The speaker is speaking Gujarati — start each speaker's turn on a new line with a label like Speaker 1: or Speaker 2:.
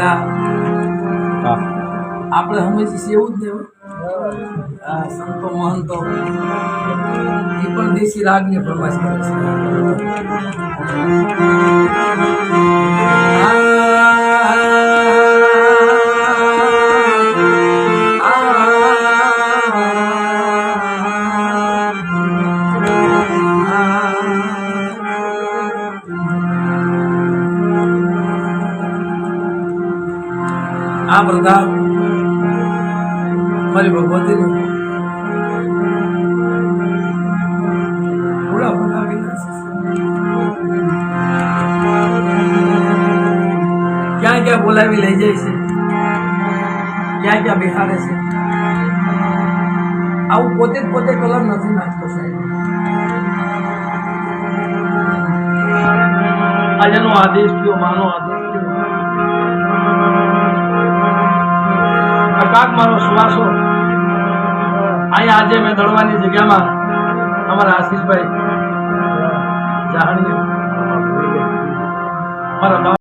Speaker 1: એટલે આપણે હંમેશા એવું જ નહીં. સંતો મહંતો એ પણ દેશી રાગની પ્રવાસ કરે છે. આ બધા મારી ભગવતી પૂરા બનાવી ક્યાં ક્યાં બોલાવી લઈ જાય છે, ક્યાં ક્યાં બેહાડે છે. આવું પોતે જ પોતે કલર નથી નાખતો સાહેબ. આજનો આદેશ થયો, માનો આદેશ થયો. કાક મારો શ્વાસો અહીંયા આજે મેં દળવાની જગ્યામાં અમારા આશીષભાઈ જાણીએ મારા